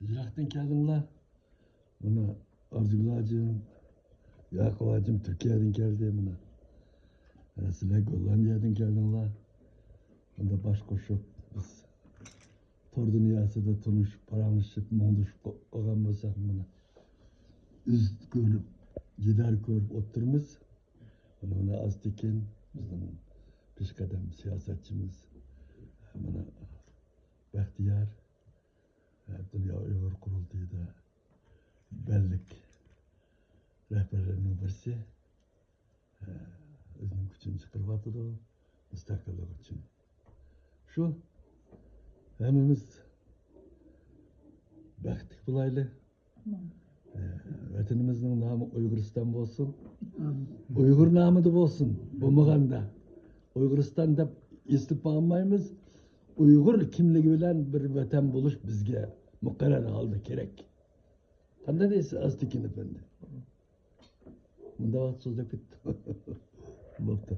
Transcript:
Irak'tan geldinler. Buna Arzugul Hacım, Yakup Hacım Türkiye'den geldi buna. Sizler Gollandiya'dan geldinler. Bunda baş koşup biz tor dünyasında tanışıp, paranışıp, monduşup koygan bolsak buna. Üz görüp, gider görüp oturmuz. Buna Aztekin, bizim pişkadem siyasetçimiz. Buna Bahtiyar, Dünya Uygur Kurultayı'da bellik rehberlerinin birisi. Özünün küçüğünü çıkarıp o, müstakillik için. Şu, hemimiz baktık bulaylı. Vatanımızın namı Uyguristan olsun. Uygur namı da olsun. Bulmaganda. Uyguristan da islip almayımız. Uygur kimliği bilen bir vatan buluş bizge mukarrer aldı gerek. Kanda neyse Aztekin efendi. Bunda vaat sözde bitti. Bokta.